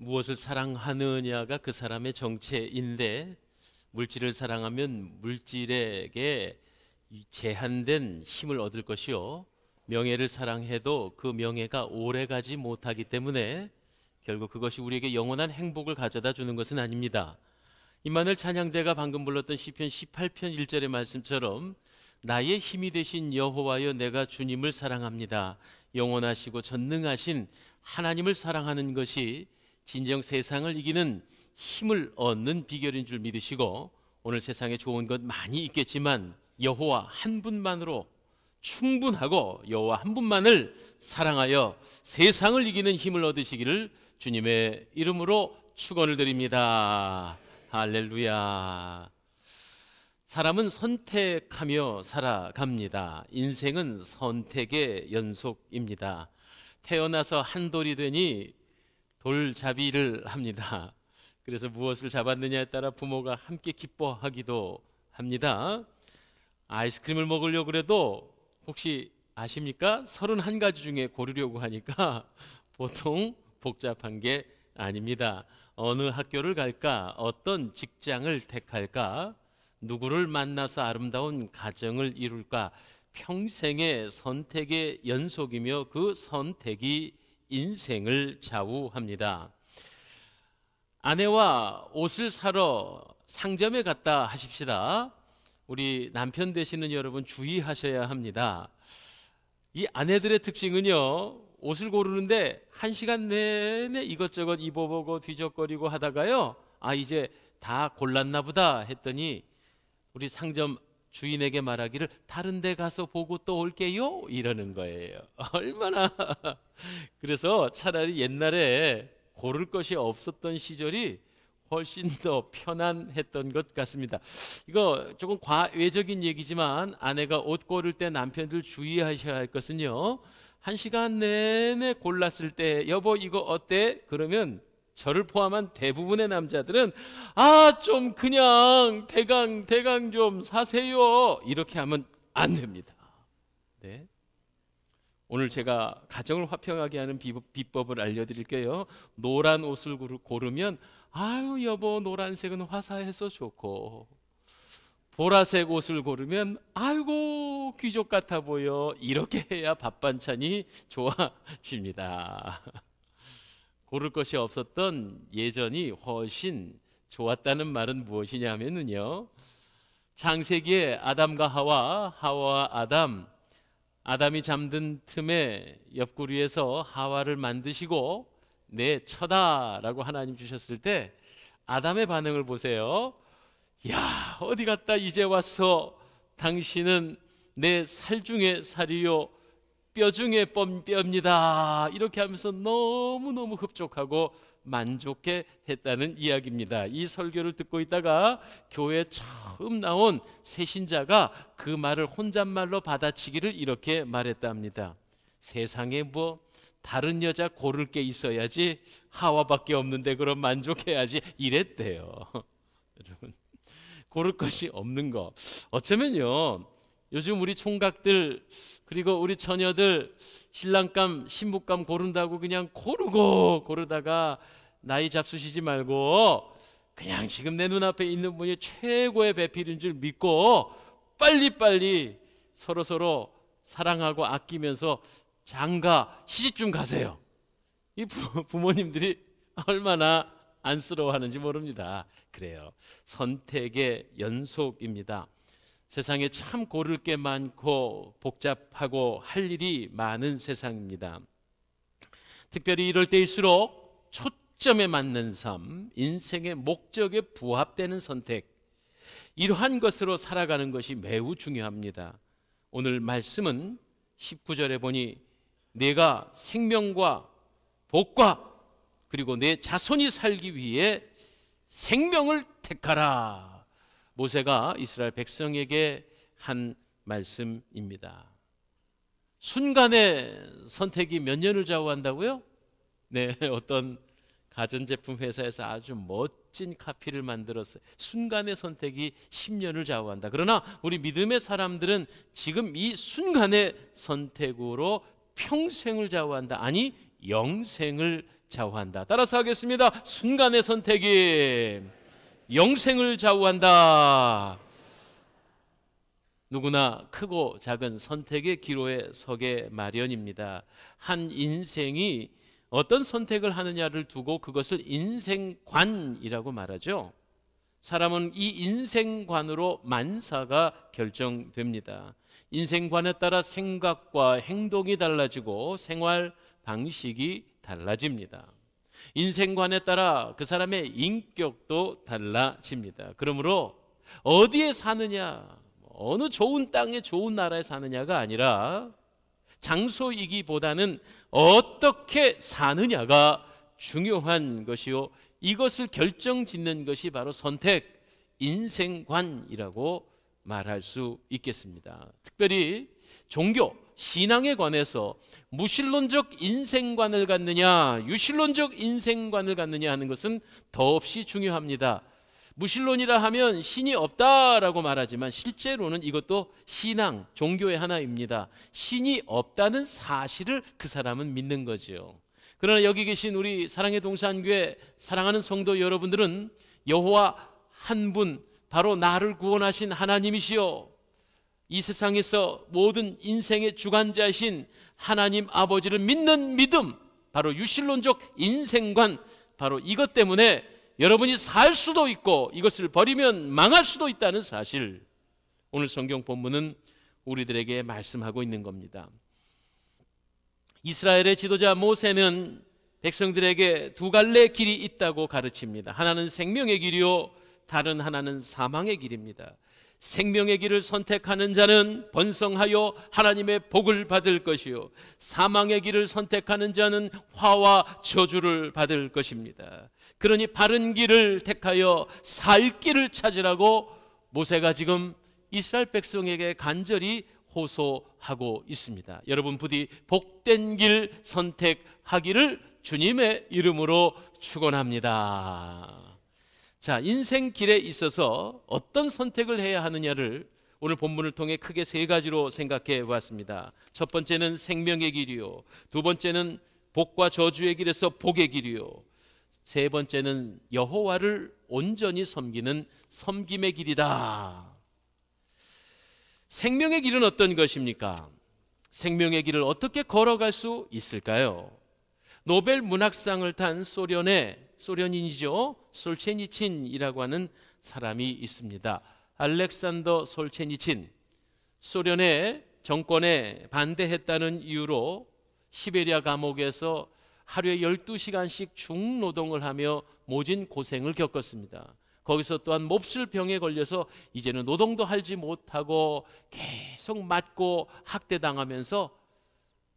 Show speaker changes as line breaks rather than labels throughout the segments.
무엇을 사랑하느냐가 그 사람의 정체인데, 물질을 사랑하면 물질에게 제한된 힘을 얻을 것이요, 명예를 사랑해도 그 명예가 오래가지 못하기 때문에 결국 그것이 우리에게 영원한 행복을 가져다 주는 것은 아닙니다. 임마누엘 찬양대가 방금 불렀던 시편 18편 1절의 말씀처럼 나의 힘이 되신 여호와여, 내가 주님을 사랑합니다. 영원하시고 전능하신 하나님을 사랑하는 것이 진정 세상을 이기는 힘을 얻는 비결인 줄 믿으시고, 오늘 세상에 좋은 것 많이 있겠지만 여호와 한 분만으로 충분하고 여호와 한 분만을 사랑하여 세상을 이기는 힘을 얻으시기를 주님의 이름으로 축원을 드립니다. 할렐루야. 사람은 선택하며 살아갑니다. 인생은 선택의 연속입니다. 태어나서 한 돌이 되니 돌잡이를 합니다. 그래서 무엇을 잡았느냐에 따라 부모가 함께 기뻐하기도 합니다. 아이스크림을 먹으려고 그래도 혹시 아십니까? 31가지 중에 고르려고 하니까 보통 복잡한 게 아닙니다. 어느 학교를 갈까? 어떤 직장을 택할까? 누구를 만나서 아름다운 가정을 이룰까? 평생의 선택의 연속이며 그 선택이 인생을 좌우합니다. 아내와 옷을 사러 상점에 갔다 하십시다. 우리 남편 되시는 여러분 주의하셔야 합니다. 이 아내들의 특징은요, 옷을 고르는데 1시간 내내 이것저것 입어보고 뒤적거리고 하다가요, 아 이제 다 골랐나 보다 했더니 우리 상점 주인에게 말하기를 다른 데 가서 보고 또 올게요 이러는 거예요. 얼마나 그래서 차라리 옛날에 고를 것이 없었던 시절이 훨씬 더 편안했던 것 같습니다. 이거 조금 과외적인 얘기지만 아내가 옷 고를 때 남편들 주의하셔야 할 것은요, 1시간 내내 골랐을 때 여보 이거 어때? 그러면 저를 포함한 대부분의 남자들은 아 좀 그냥 대강 좀 사세요 이렇게 하면 안 됩니다. 네. 오늘 제가 가정을 화평하게 하는 비법을 알려드릴게요. 노란 옷을 고르면 아유 여보 노란색은 화사해서 좋고, 보라색 옷을 고르면 아이고 귀족 같아 보여, 이렇게 해야 밥 반찬이 좋아집니다. 고를 것이 없었던 예전이 훨씬 좋았다는 말은 무엇이냐 하면요, 창세기에 아담과 하와와 아담이 잠든 틈에 옆구리에서 하와를 만드시고 내 처다라고 하나님 주셨을 때 아담의 반응을 보세요. 야 어디 갔다 이제 와서 당신은 내 살 중에 살이요 뼈 중에 뼈입니다 이렇게 하면서 너무너무 흡족하고 만족해 했다는 이야기입니다. 이 설교를 듣고 있다가 교회에 처음 나온 새신자가 그 말을 혼잣말로 받아치기를 이렇게 말했답니다. 세상에 뭐 다른 여자 고를 게 있어야지 하와밖에 없는데 그럼 만족해야지 이랬대요. 여러분 고를 것이 없는 거, 어쩌면요 요즘 우리 총각들 그리고 우리 처녀들 신랑감 신부감 고른다고 그냥 고르다가 나이 잡수시지 말고 그냥 지금 내 눈앞에 있는 분이 최고의 배필인 줄 믿고 빨리빨리 서로 사랑하고 아끼면서 장가 시집 좀 가세요. 이 부모님들이 얼마나 안쓰러워하는지 모릅니다. 그래요. 선택의 연속입니다. 세상에 참 고를 게 많고 복잡하고 할 일이 많은 세상입니다. 특별히 이럴 때일수록 초점에 맞는 삶, 인생의 목적에 부합되는 선택, 이러한 것으로 살아가는 것이 매우 중요합니다. 오늘 말씀은 19절에 보니 내가 생명과 복과 그리고 내 자손이 살기 위해 생명을 택하라. 모세가 이스라엘 백성에게 한 말씀입니다. 순간의 선택이 몇 년을 좌우한다고요? 네, 어떤 가전제품 회사에서 아주 멋진 카피를 만들었어요. 순간의 선택이 10년을 좌우한다. 그러나 우리 믿음의 사람들은 지금 이 순간의 선택으로 평생을 좌우한다. 아니 영생을 좌우한다. 따라서 하겠습니다. 순간의 선택이 영생을 좌우한다. 누구나 크고 작은 선택의 기로에 서게 마련입니다. 한 인생이 어떤 선택을 하느냐를 두고 그것을 인생관이라고 말하죠. 사람은 이 인생관으로 만사가 결정됩니다. 인생관에 따라 생각과 행동이 달라지고 생활 방식이 달라집니다. 인생관에 따라 그 사람의 인격도 달라집니다. 그러므로 어디에 사느냐, 어느 좋은 땅에 좋은 나라에 사느냐가 아니라 장소이기보다는 어떻게 사느냐가 중요한 것이요, 이것을 결정짓는 것이 바로 선택, 인생관이라고 말할 수 있겠습니다. 특별히 종교, 신앙에 관해서 무신론적 인생관을 갖느냐, 유신론적 인생관을 갖느냐 하는 것은 더없이 중요합니다. 무신론이라 하면 신이 없다라고 말하지만 실제로는 이것도 신앙, 종교의 하나입니다. 신이 없다는 사실을 그 사람은 믿는 거죠. 그러나 여기 계신 우리 사랑의 동산교회 사랑하는 성도 여러분들은 여호와 한 분, 바로 나를 구원하신 하나님이시요, 이 세상에서 모든 인생의 주관자이신 하나님 아버지를 믿는 믿음, 바로 유신론적 인생관, 바로 이것 때문에 여러분이 살 수도 있고 이것을 버리면 망할 수도 있다는 사실, 오늘 성경 본문은 우리들에게 말씀하고 있는 겁니다. 이스라엘의 지도자 모세는 백성들에게 두 갈래의 길이 있다고 가르칩니다. 하나는 생명의 길이요, 다른 하나는 사망의 길입니다. 생명의 길을 선택하는 자는 번성하여 하나님의 복을 받을 것이요, 사망의 길을 선택하는 자는 화와 저주를 받을 것입니다. 그러니 바른 길을 택하여 살 길을 찾으라고 모세가 지금 이스라엘 백성에게 간절히 호소하고 있습니다. 여러분 부디 복된 길 선택하기를 주님의 이름으로 축원합니다. 자, 인생 길에 있어서 어떤 선택을 해야 하느냐를 오늘 본문을 통해 크게 세 가지로 생각해 보았습니다. 첫 번째는 생명의 길이요, 두 번째는 복과 저주의 길에서 복의 길이요, 세 번째는 여호와를 온전히 섬기는 섬김의 길이다. 생명의 길은 어떤 것입니까? 생명의 길을 어떻게 걸어갈 수 있을까요? 노벨 문학상을 탄 소련인이죠, 솔체니친이라고 하는 사람이 있습니다. 알렉산더 솔체니친, 소련의 정권에 반대했다는 이유로 시베리아 감옥에서 하루에 12시간씩 중노동을 하며 모진 고생을 겪었습니다. 거기서 또한 몹쓸 병에 걸려서 이제는 노동도 하지 못하고 계속 맞고 학대당하면서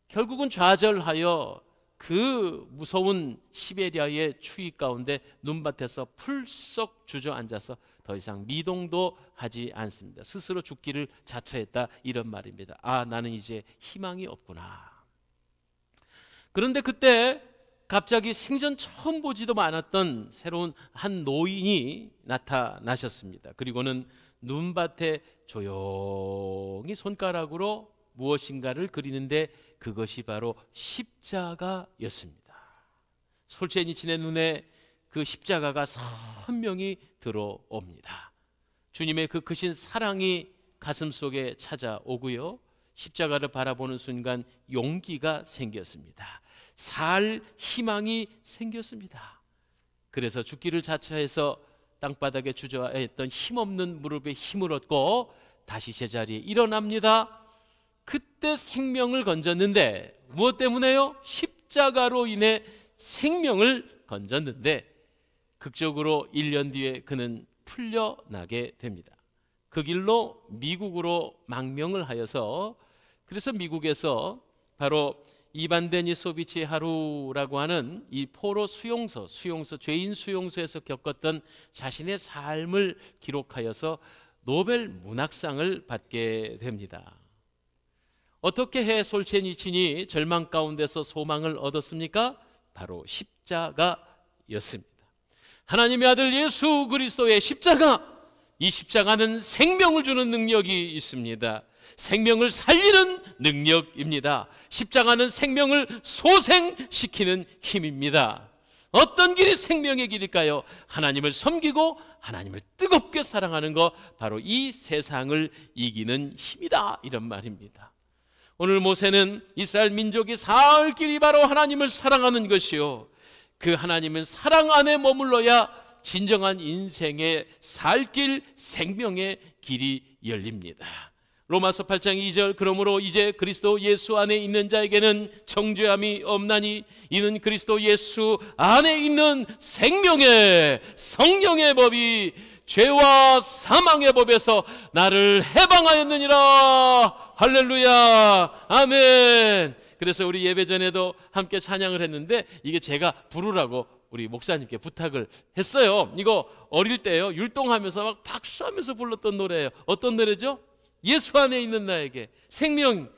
결국은 좌절하여 그 무서운 시베리아의 추위 가운데 눈밭에서 풀썩 주저앉아서 더 이상 미동도 하지 않습니다. 스스로 죽기를 자처했다, 이런 말입니다. 아, 나는 이제 희망이 없구나. 그런데 그때 갑자기 생전 처음 보지도 않았던 새로운 한 노인이 나타나셨습니다. 그리고는 눈밭에 조용히 손가락으로 무엇인가를 그리는데 그것이 바로 십자가였습니다. 솔제니친의 눈에 그 십자가가 선명히 들어옵니다. 주님의 그 크신 사랑이 가슴속에 찾아오고요, 십자가를 바라보는 순간 용기가 생겼습니다. 살 희망이 생겼습니다. 그래서 죽기를 자처해서 땅바닥에 주저앉았던 힘없는 무릎에 힘을 얻고 다시 제자리에 일어납니다. 그때 생명을 건졌는데, 무엇 때문에요? 십자가로 인해 생명을 건졌는데 극적으로 1년 뒤에 그는 풀려나게 됩니다. 그 길로 미국으로 망명을 하여서, 그래서 미국에서 바로 이반데니소비치 하루라고 하는 이 포로 수용소, 죄인 수용소에서 겪었던 자신의 삶을 기록하여서 노벨 문학상을 받게 됩니다. 어떻게 해 솔제니친이 절망 가운데서 소망을 얻었습니까? 바로 십자가였습니다. 하나님의 아들 예수 그리스도의 십자가, 이 십자가는 생명을 주는 능력이 있습니다. 생명을 살리는 능력입니다. 십자가는 생명을 소생시키는 힘입니다. 어떤 길이 생명의 길일까요? 하나님을 섬기고 하나님을 뜨겁게 사랑하는 것, 바로 이 세상을 이기는 힘이다, 이런 말입니다. 오늘 모세는 이스라엘 민족이 살 길이 바로 하나님을 사랑하는 것이요, 그 하나님은 사랑 안에 머물러야 진정한 인생의 살 길, 생명의 길이 열립니다. 로마서 8장 2절, 그러므로 이제 그리스도 예수 안에 있는 자에게는 정죄함이 없나니 이는 그리스도 예수 안에 있는 생명의 성령의 법이 죄와 사망의 법에서 나를 해방하였느니라. 할렐루야, 아멘. 그래서 우리 예배 전에도 함께 찬양을 했는데, 이게 제가 부르라고 우리 목사님께 부탁을 했어요. 이거 어릴 때요, 율동하면서 막 박수하면서 불렀던 노래예요. 어떤 노래죠? 예수 안에 있는 나에게 생명,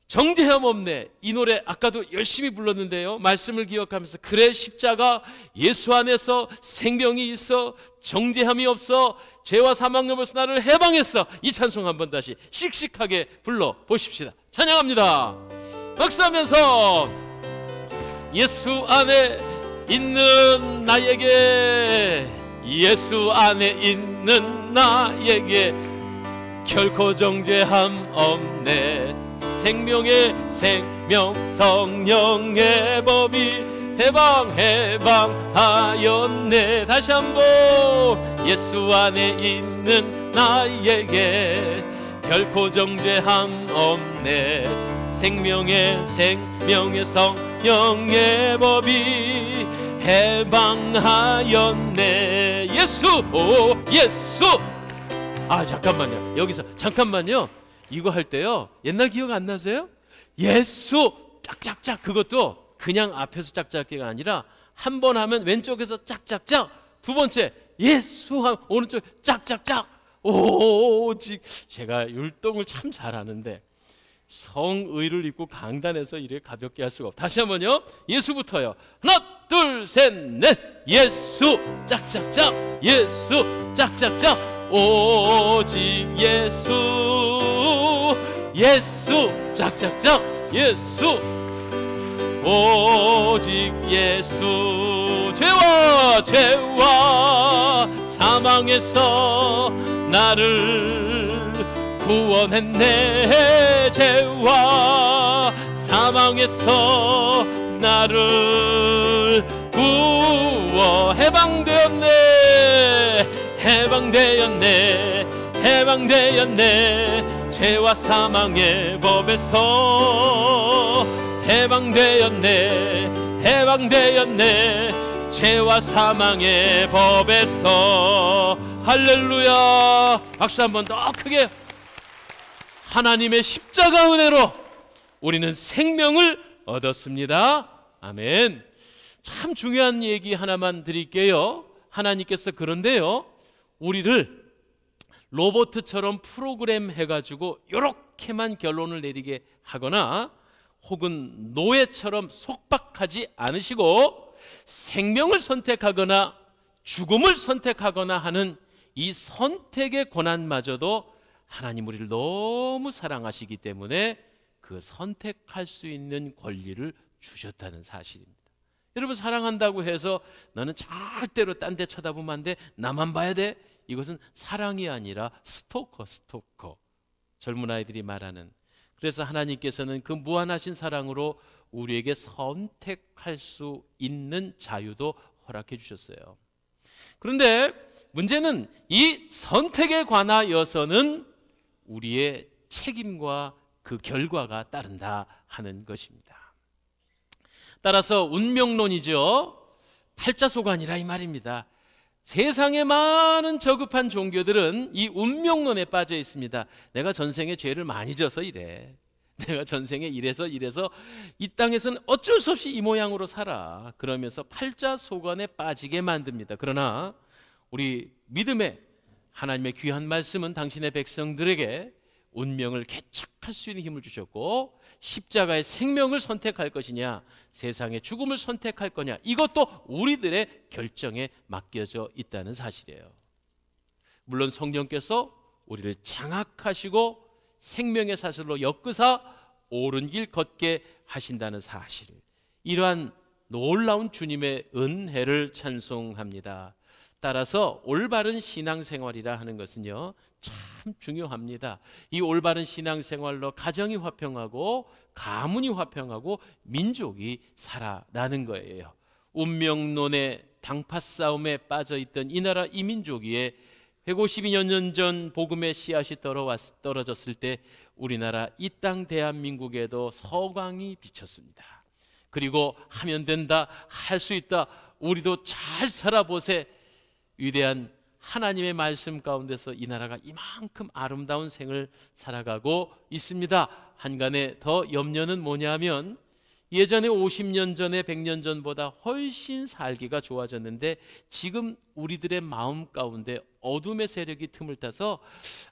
정죄함 없네. 이 노래 아까도 열심히 불렀는데요, 말씀을 기억하면서, 그래 십자가 예수 안에서 생명이 있어, 정죄함이 없어, 죄와 사망의 법에서 나를 해방했어. 이 찬송 한번 다시 씩씩하게 불러보십시다. 찬양합니다. 박수하면서, 예수 안에 있는 나에게, 예수 안에 있는 나에게 결코 정죄함 없네. 생명의 생명 성령의 법이 해방하였네. 다시 한번, 예수 안에 있는 나에게 결코 정죄함 없네. 생명의 성령의 법이 해방하였네. 예수, 오 예수. 아 잠깐만요, 여기서 잠깐만요. 이거 할 때요, 옛날 기억 안 나세요? 예수 짝짝짝, 그것도 그냥 앞에서 짝짝이가 아니라 한 번 하면 왼쪽에서 짝짝짝, 두 번째 예수 하면 오른쪽 짝짝짝. 오직, 제가 율동을 참 잘하는데 성의를 입고 강단에서 이래 가볍게 할 수가 없어. 다시 한번요, 예수부터요. 하나 둘 셋 넷. 예수 짝짝짝, 예수 짝짝짝. 오직 예수, 예수 짝짝짝, 예수, 오직 예수. 죄와 사망에서 나를 구원했네. 죄와 사망에서 나를 구원, 해방되었네. 죄와 사망의 법에서 해방되었네. 죄와 사망의 법에서. 할렐루야. 박수 한번 더 크게. 하나님의 십자가 은혜로 우리는 생명을 얻었습니다. 아멘. 참 중요한 얘기 하나만 드릴게요. 하나님께서 그런데요, 우리를 로봇처럼 프로그램 해가지고 이렇게만 결론을 내리게 하거나 혹은 노예처럼 속박하지 않으시고 생명을 선택하거나 죽음을 선택하거나 하는 이 선택의 권한마저도 하나님 우리를 너무 사랑하시기 때문에 그 선택할 수 있는 권리를 주셨다는 사실입니다. 여러분, 사랑한다고 해서 너는 절대로 딴 데 쳐다보면 안 돼, 나만 봐야 돼, 이것은 사랑이 아니라 스토커. 젊은 아이들이 말하는. 그래서 하나님께서는 그 무한하신 사랑으로 우리에게 선택할 수 있는 자유도 허락해 주셨어요. 그런데 문제는 이 선택에 관하여서는 우리의 책임과 그 결과가 따른다 하는 것입니다. 따라서 운명론이죠. 팔자소관이라 이 말입니다. 세상의 많은 저급한 종교들은 이 운명론에 빠져 있습니다. 내가 전생에 죄를 많이 져서 이래, 내가 전생에 이래서 이 땅에서는 어쩔 수 없이 이 모양으로 살아, 그러면서 팔자소관에 빠지게 만듭니다. 그러나 우리 믿음의 하나님의 귀한 말씀은 당신의 백성들에게 운명을 개척할 수 있는 힘을 주셨고, 십자가의 생명을 선택할 것이냐 세상의 죽음을 선택할 거냐, 이것도 우리들의 결정에 맡겨져 있다는 사실이에요. 물론 성령께서 우리를 장악하시고 생명의 사슬로 엮으사 옳은 길 걷게 하신다는 사실, 이러한 놀라운 주님의 은혜를 찬송합니다. 따라서 올바른 신앙생활이라 하는 것은요, 참 중요합니다. 이 올바른 신앙생활로 가정이 화평하고 가문이 화평하고 민족이 살아나는 거예요. 운명론의 당파 싸움에 빠져있던 이 나라 이 민족이 152년 전 복음의 씨앗이 떨어졌을 때 우리나라 이 땅 대한민국에도 서광이 비쳤습니다. 그리고 하면 된다, 할 수 있다, 우리도 잘 살아보세. 위대한 하나님의 말씀 가운데서 이 나라가 이만큼 아름다운 생을 살아가고 있습니다. 한간에 더 염려는 뭐냐면 예전에 50년 전에 100년 전보다 훨씬 살기가 좋아졌는데 지금 우리들의 마음 가운데 어둠의 세력이 틈을 타서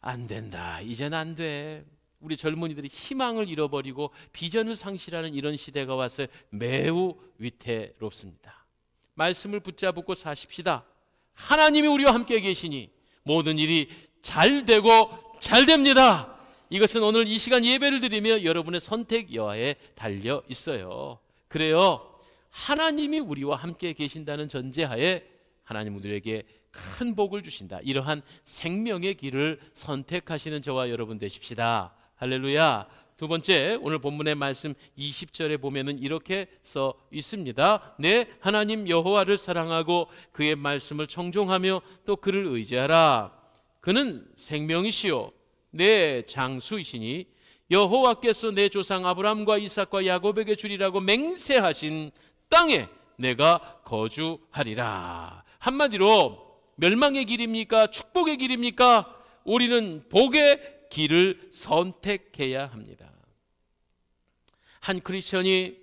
안 된다, 이젠 안 돼, 우리 젊은이들이 희망을 잃어버리고 비전을 상실하는 이런 시대가 와서 매우 위태롭습니다. 말씀을 붙잡고 사십시다. 하나님이 우리와 함께 계시니 모든 일이 잘 되고 잘 됩니다. 이것은 오늘 이 시간 예배를 드리며 여러분의 선택 여하에 달려 있어요. 그래요, 하나님이 우리와 함께 계신다는 전제하에 하나님 우리에게 큰 복을 주신다, 이러한 생명의 길을 선택하시는 저와 여러분 되십시다. 할렐루야. 두 번째, 오늘 본문의 말씀 20절에 보면은 이렇게 써 있습니다. 내 하나님 여호와를 사랑하고 그의 말씀을 청종하며 또 그를 의지하라. 그는 생명이시요 내 장수이시니 여호와께서 내 조상 아브라함과 이삭과 야곱에게 주리라고 맹세하신 땅에 내가 거주하리라. 한마디로 멸망의 길입니까? 축복의 길입니까? 우리는 복의 길을 선택해야 합니다. 한 크리스천이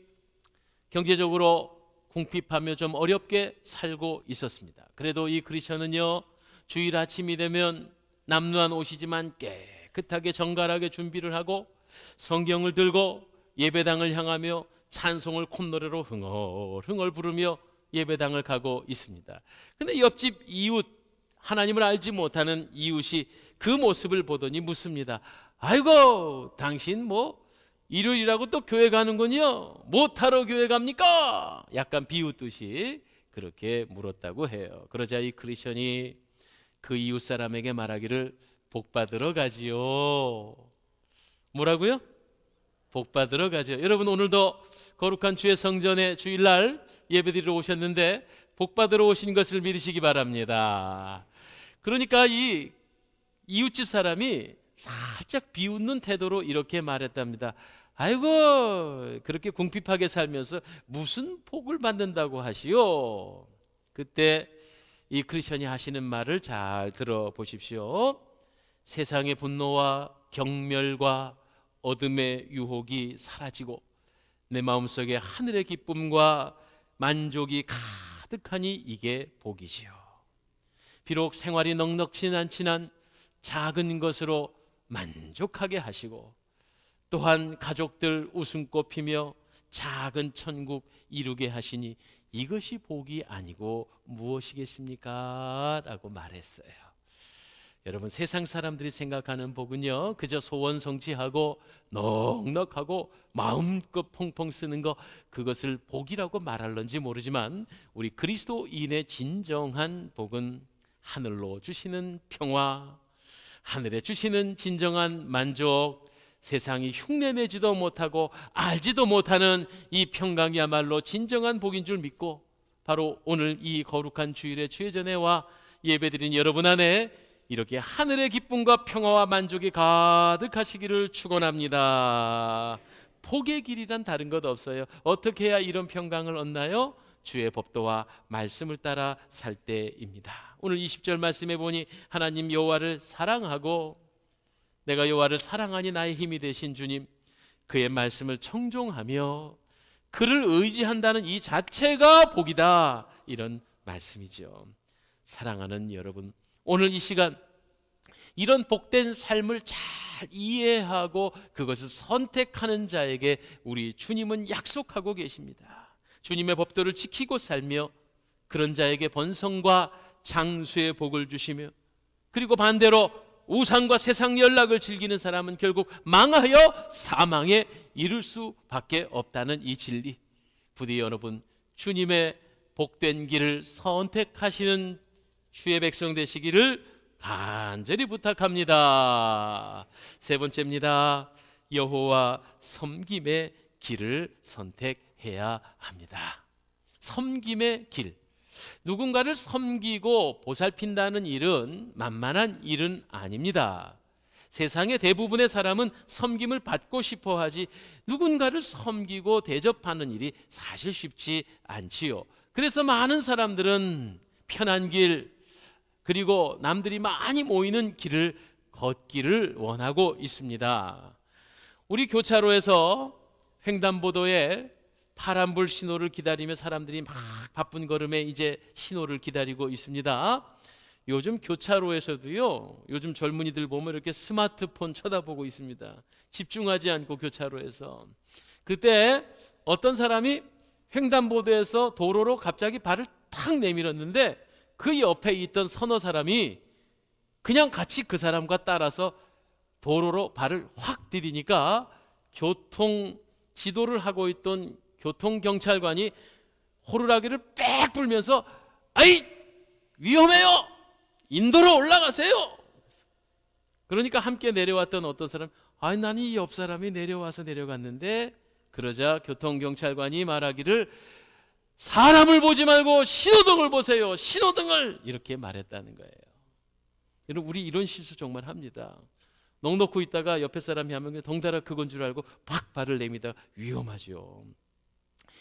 경제적으로 궁핍하며 좀 어렵게 살고 있었습니다. 그래도 이 크리스천은요, 주일 아침이 되면 남루한 옷이지만 깨끗하게 정갈하게 준비를 하고 성경을 들고 예배당을 향하며 찬송을 콧노래로 흥얼흥얼 부르며 예배당을 가고 있습니다. 근데 옆집 이웃, 하나님을 알지 못하는 이웃이 그 모습을 보더니 묻습니다. 아이고, 당신 뭐 일요일이라고 또 교회 가는군요. 못하러 교회 갑니까? 약간 비웃듯이 그렇게 물었다고 해요. 그러자 이 크리스천이 그 이웃 사람에게 말하기를 복 받으러 가지요. 뭐라고요? 복 받으러 가지요. 여러분, 오늘도 거룩한 주의 성전에 주일날 예배드리러 오셨는데 복 받으러 오신 것을 믿으시기 바랍니다. 그러니까 이 이웃집 사람이 살짝 비웃는 태도로 이렇게 말했답니다. 아이고, 그렇게 궁핍하게 살면서 무슨 복을 받는다고 하시오. 그때 이 크리스천이 하시는 말을 잘 들어보십시오. 세상의 분노와 경멸과 어둠의 유혹이 사라지고 내 마음속에 하늘의 기쁨과 만족이 가득하니 이게 복이지요. 비록 생활이 넉넉지 않지만 작은 것으로 만족하게 하시고 또한 가족들 웃음꽃 피며 작은 천국 이루게 하시니 이것이 복이 아니고 무엇이겠습니까? 라고 말했어요. 여러분, 세상 사람들이 생각하는 복은요, 그저 소원 성취하고 넉넉하고 마음껏 펑펑 쓰는 거, 그것을 복이라고 말할런지 모르지만 우리 그리스도인의 진정한 복은 하늘로 주시는 평화, 하늘에 주시는 진정한 만족, 세상이 흉내내지도 못하고 알지도 못하는 이 평강이야말로 진정한 복인 줄 믿고 바로 오늘 이 거룩한 주일의 주의 전에와 예배드린 여러분 안에 이렇게 하늘의 기쁨과 평화와 만족이 가득하시기를 축원합니다. 복의 길이란 다른 것 없어요. 어떻게 해야 이런 평강을 얻나요? 주의 법도와 말씀을 따라 살 때입니다. 오늘 20절 말씀에 보니 하나님 여호와를 사랑하고 내가 여호와를 사랑하니 나의 힘이 되신 주님, 그의 말씀을 청종하며 그를 의지한다는 이 자체가 복이다, 이런 말씀이죠. 사랑하는 여러분, 오늘 이 시간 이런 복된 삶을 잘 이해하고 그것을 선택하는 자에게 우리 주님은 약속하고 계십니다. 주님의 법도를 지키고 살며 그런 자에게 번성과 장수의 복을 주시며, 그리고 반대로 우상과 세상 연락을 즐기는 사람은 결국 망하여 사망에 이를 수밖에 없다는 이 진리, 부디 여러분 주님의 복된 길을 선택하시는 주의 백성 되시기를 간절히 부탁합니다. 세 번째입니다. 여호와 섬김의 길을 선택해야 합니다. 섬김의 길. 누군가를 섬기고 보살핀다는 일은 만만한 일은 아닙니다. 세상의 대부분의 사람은 섬김을 받고 싶어 하지 누군가를 섬기고 대접하는 일이 사실 쉽지 않지요. 그래서 많은 사람들은 편한 길, 그리고 남들이 많이 모이는 길을 걷기를 원하고 있습니다. 우리 교차로에서 횡단보도에 파란불 신호를 기다리며 사람들이 막 바쁜 걸음에 이제 신호를 기다리고 있습니다. 요즘 교차로에서도요, 요즘 젊은이들 보면 이렇게 스마트폰 쳐다보고 있습니다. 집중하지 않고 교차로에서. 그때 어떤 사람이 횡단보도에서 도로로 갑자기 발을 탁 내밀었는데 그 옆에 있던 서너 사람이 그냥 같이 그 사람과 따라서 도로로 발을 확 디디니까 교통 지도를 하고 있던 교통경찰관이 호루라기를 빽 불면서 아이 위험해요, 인도로 올라가세요. 그러니까 함께 내려왔던 어떤 사람, 아니 나는 이 옆 사람이 내려와서 내려갔는데, 그러자 교통경찰관이 말하기를 사람을 보지 말고 신호등을 보세요, 신호등을, 이렇게 말했다는 거예요. 여러분 우리 이런 실수 정말 합니다. 넋 놓고 있다가 옆에 사람이 하면 덩달아 그건 줄 알고 팍 발을 내미다 위험하죠.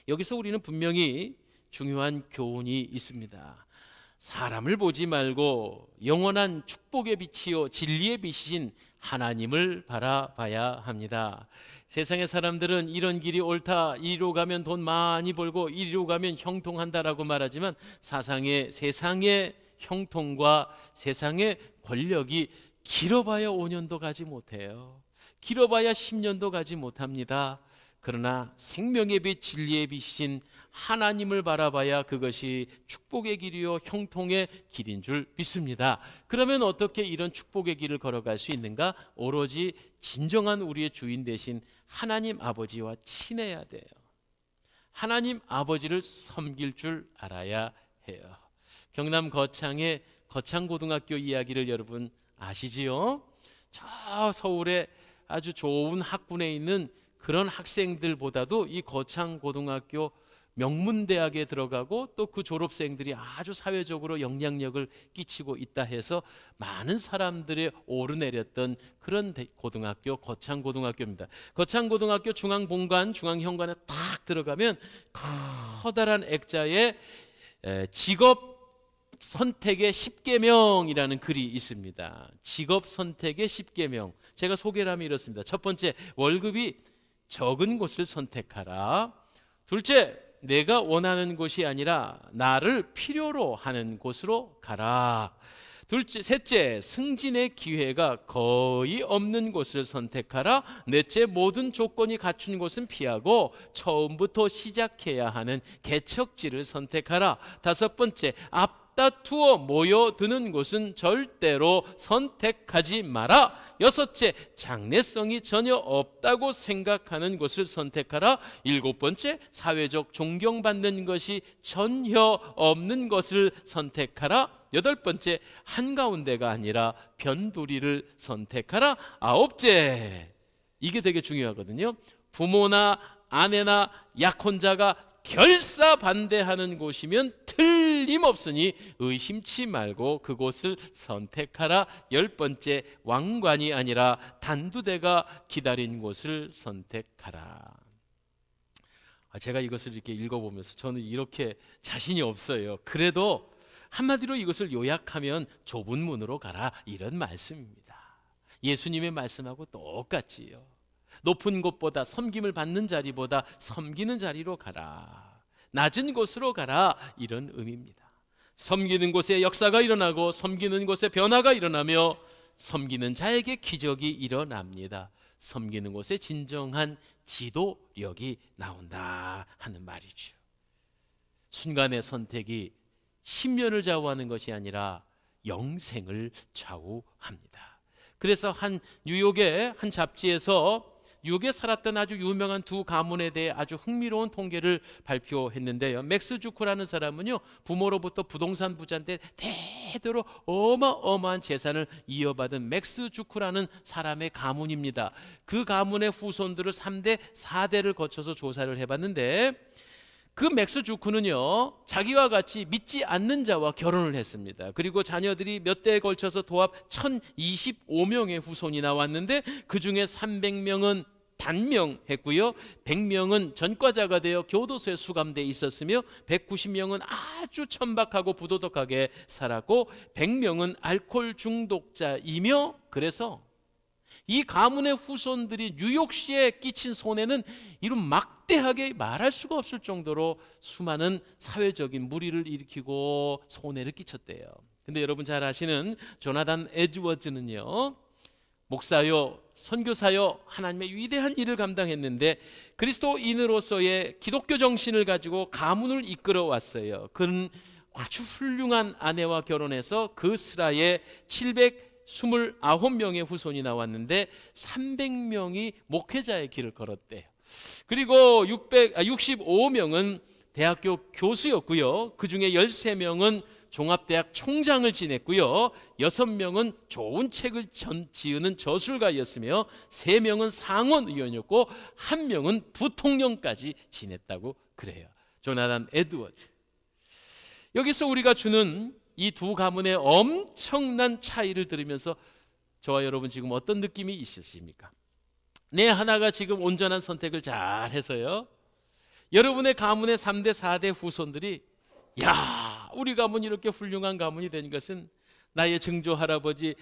여기서 우리는 분명히 중요한 교훈이 있습니다. 사람을 보지 말고 영원한 축복의 빛이요 진리의 빛이신 하나님을 바라봐야 합니다. 세상의 사람들은 이런 길이 옳다, 이리로 가면 돈 많이 벌고 이리로 가면 형통한다라고 말하지만 세상의 형통과 세상의 권력이 길어봐야 5년도 가지 못해요. 길어봐야 10년도 가지 못합니다. 그러나 생명의 빛 진리의 빛이신 하나님을 바라봐야 그것이 축복의 길이요 형통의 길인 줄 믿습니다. 그러면 어떻게 이런 축복의 길을 걸어갈 수 있는가? 오로지 진정한 우리의 주인 되신 하나님 아버지와 친해야 돼요. 하나님 아버지를 섬길 줄 알아야 해요. 경남 거창의 거창고등학교 이야기를 여러분 아시지요? 저 서울에 아주 좋은 학군에 있는 그런 학생들보다도 이 거창고등학교 명문대학에 들어가고 또 그 졸업생들이 아주 사회적으로 영향력을 끼치고 있다 해서 많은 사람들이 오르내렸던 그런 고등학교, 거창고등학교입니다. 거창고등학교 중앙본관, 중앙현관에 딱 들어가면 커다란 액자에 직업 선택의 10계명이라는 글이 있습니다. 직업 선택의 10계명. 제가 소개를 하면 이렇습니다. 첫 번째, 월급이 적은 곳을 선택하라. 둘째, 내가 원하는 곳이 아니라 나를 필요로 하는 곳으로 가라. 셋째, 승진의 기회가 거의 없는 곳을 선택하라. 넷째, 모든 조건이 갖춘 곳은 피하고 처음부터 시작해야 하는 개척지를 선택하라. 다섯 번째, 앞다투어 모여드는 곳은 절대로 선택하지 마라. 여섯째, 장래성이 전혀 없다고 생각하는 곳을 선택하라. 일곱 번째, 사회적 존경받는 것이 전혀 없는 것을 선택하라. 여덟 번째, 한가운데가 아니라 변두리를 선택하라. 아홉째, 이게 되게 중요하거든요. 부모나 아내나 약혼자가 결사 반대하는 곳이면 틀림없으니 의심치 말고 그곳을 선택하라. 열 번째, 왕관이 아니라 단두대가 기다린 곳을 선택하라. 제가 이것을 이렇게 읽어보면서 저는 이렇게 자신이 없어요. 그래도 한마디로 이것을 요약하면 좁은 문으로 가라, 이런 말씀입니다. 예수님의 말씀하고 똑같지요. 높은 곳보다, 섬김을 받는 자리보다 섬기는 자리로 가라, 낮은 곳으로 가라, 이런 의미입니다. 섬기는 곳에 역사가 일어나고 섬기는 곳에 변화가 일어나며 섬기는 자에게 기적이 일어납니다. 섬기는 곳에 진정한 지도력이 나온다 하는 말이죠. 순간의 선택이 10년을 좌우하는 것이 아니라 영생을 좌우합니다. 그래서 뉴욕의 한 잡지에서 뉴욕에 살았던 아주 유명한 두 가문에 대해 아주 흥미로운 통계를 발표했는데요. 맥스 주크라는 사람은요, 부모로부터 부동산 부자인데 대대로 어마어마한 재산을 이어받은 맥스 주크라는 사람의 가문입니다. 그 가문의 후손들을 3대 4대를 거쳐서 조사를 해봤는데, 그 맥스 주크는요, 자기와 같이 믿지 않는 자와 결혼을 했습니다. 그리고 자녀들이 몇 대에 걸쳐서 도합 1025명의 후손이 나왔는데, 그 중에 300명은 단명했고요, 100명은 전과자가 되어 교도소에 수감돼 있었으며, 190명은 아주 천박하고 부도덕하게 살았고, 100명은 알코올 중독자이며, 그래서 이 가문의 후손들이 뉴욕시에 끼친 손해는 이런 막대하게 말할 수가 없을 정도로 수많은 사회적인 물의를 일으키고 손해를 끼쳤대요. 근데 여러분 잘 아시는 조나단 에드워즈는요, 목사요, 선교사요, 하나님의 위대한 일을 감당했는데 그리스도인으로서의 기독교 정신을 가지고 가문을 이끌어 왔어요. 그는 아주 훌륭한 아내와 결혼해서 그 스라에 729명의 후손이 나왔는데 300명이 목회자의 길을 걸었대요. 그리고 65명은 대학교 교수였고요, 그 중에 13명은 종합대학 총장을 지냈고요, 6명은 좋은 책을 지으는 저술가였으며, 3명은 상원의원이었고, 1명은 부통령까지 지냈다고 그래요. 조나단 에드워즈. 여기서 우리가 주는 이 두 가문의 엄청난 차이를 들으면서 저와 여러분 지금 어떤 느낌이 있으십니까? 내 하나가 지금 온전한 선택을 잘 해서요, 여러분의 가문의 3대 4대 후손들이 야, 우리 가문이 이렇게 훌륭한 가문이 된 것은 나의 증조 할아버지,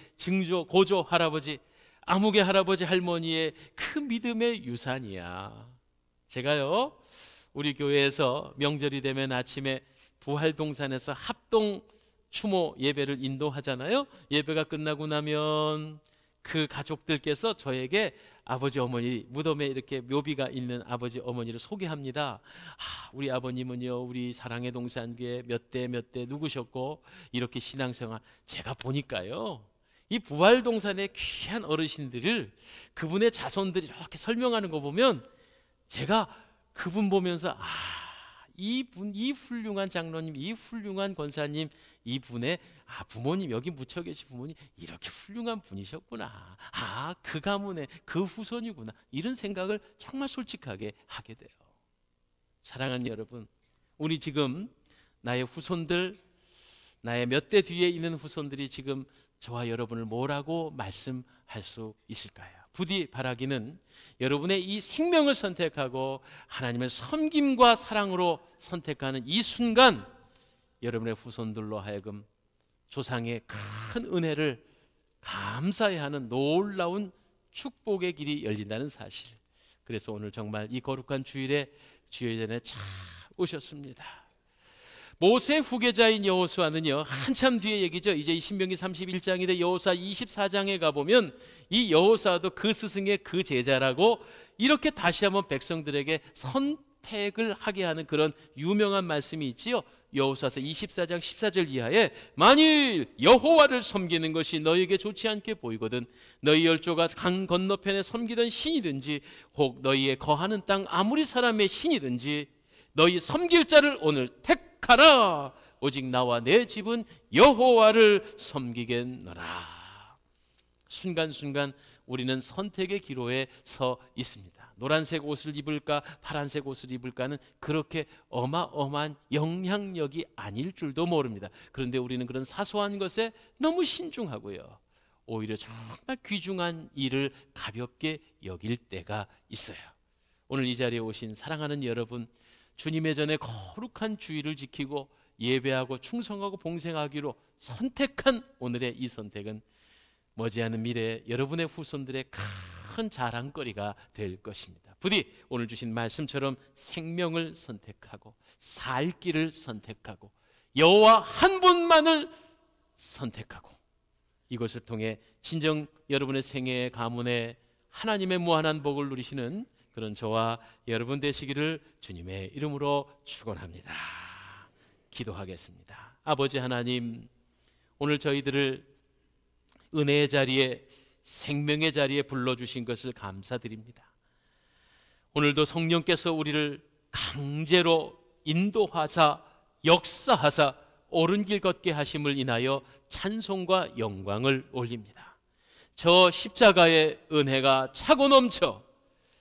고조 할아버지, 아무개 할아버지 할머니의 그 믿음의 유산이야. 제가요, 우리 교회에서 명절이 되면 아침에 부활동산에서 합동 추모 예배를 인도하잖아요. 예배가 끝나고 나면 그 가족들께서 저에게 아버지 어머니, 무덤에 이렇게 묘비가 있는 아버지 어머니를 소개합니다. 우리 아버님은요, 우리 사랑의 동산교회 몇 대 누구셨고 이렇게 신앙생활. 제가 보니까요, 이 부활동산의 귀한 어르신들을 그분의 자손들이 이렇게 설명하는 거 보면 제가 그분 보면서 이분, 이 훌륭한 장로님, 이 훌륭한 권사님, 이분의 부모님, 여기 묻혀 계신 부모님 이렇게 훌륭한 분이셨구나, 그 가문의 그 후손이구나, 이런 생각을 정말 솔직하게 하게 돼요. 사랑하는 여러분, 우리 지금 나의 후손들, 나의 몇 대 뒤에 있는 후손들이 지금 저와 여러분을 뭐라고 말씀할 수 있을까요? 부디 바라기는 여러분의 이 생명을 선택하고 하나님을 섬김과 사랑으로 선택하는 이 순간, 여러분의 후손들로 하여금 조상의 큰 은혜를 감사해야 하는 놀라운 축복의 길이 열린다는 사실. 그래서 오늘 정말 이 거룩한 주일에 주의 전에 참 오셨습니다. 모세 후계자인 여호수아는요, 한참 뒤의 얘기죠. 이제 신명기 31장인데 여호수아 24장에 가보면 이 여호수아도 그 스승의 그 제자라고 이렇게 다시 한번 백성들에게 선택을 하게 하는 그런 유명한 말씀이 있지요. 여호수아서 24장 14절 이하에 만일 여호와를 섬기는 것이 너희에게 좋지 않게 보이거든 너희 열조가 강 건너편에 섬기던 신이든지 혹 너희의 거하는 땅 아무리 사람의 신이든지 너희 섬길 자를 오늘 택하라. 오직 나와 내 집은 여호와를 섬기겠노라. 순간순간 우리는 선택의 기로에 서 있습니다. 노란색 옷을 입을까 파란색 옷을 입을까는 그렇게 어마어마한 영향력이 아닐 줄도 모릅니다. 그런데 우리는 그런 사소한 것에 너무 신중하고요, 오히려 정말 귀중한 일을 가볍게 여길 때가 있어요. 오늘 이 자리에 오신 사랑하는 여러분, 주님의 전에 거룩한 주의를 지키고 예배하고 충성하고 봉생하기로 선택한 오늘의 이 선택은 머지않은 미래에 여러분의 후손들의 큰 자랑거리가 될 것입니다. 부디 오늘 주신 말씀처럼 생명을 선택하고 살 길을 선택하고 여호와 한 분만을 선택하고 이것을 통해 진정 여러분의 생애의 가문에 하나님의 무한한 복을 누리시는 그런 저와 여러분 되시기를 주님의 이름으로 축원합니다. 기도하겠습니다. 아버지 하나님, 오늘 저희들을 은혜의 자리에 생명의 자리에 불러주신 것을 감사드립니다. 오늘도 성령께서 우리를 강제로 인도하사 역사하사 옳은 길 걷게 하심을 인하여 찬송과 영광을 올립니다. 저 십자가의 은혜가 차고 넘쳐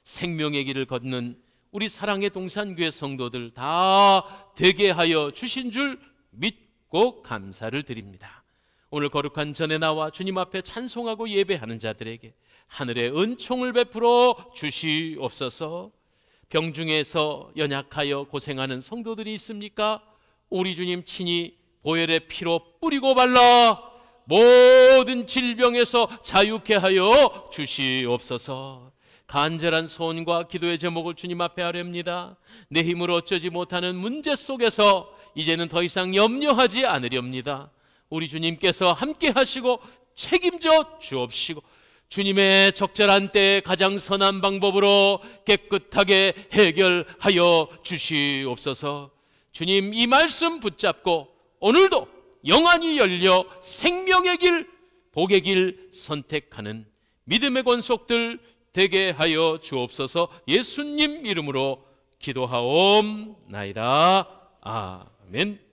생명의 길을 걷는 우리 사랑의 동산교회 성도들 다 되게 하여 주신 줄 믿고 감사를 드립니다. 오늘 거룩한 전에 나와 주님 앞에 찬송하고 예배하는 자들에게 하늘의 은총을 베풀어 주시옵소서. 병중에서 연약하여 고생하는 성도들이 있습니까? 우리 주님 친히 보혈의 피로 뿌리고 발라 모든 질병에서 자유케 하여 주시옵소서. 간절한 소원과 기도의 제목을 주님 앞에 아뢰옵니다. 내 힘으로 어쩌지 못하는 문제 속에서 이제는 더 이상 염려하지 않으렵니다. 우리 주님께서 함께 하시고 책임져 주옵시고 주님의 적절한 때에 가장 선한 방법으로 깨끗하게 해결하여 주시옵소서. 주님, 이 말씀 붙잡고 오늘도 영안이 열려 생명의 길, 복의 길 선택하는 믿음의 권속들 되게 하여 주옵소서. 예수님 이름으로 기도하옵나이다. 아멘.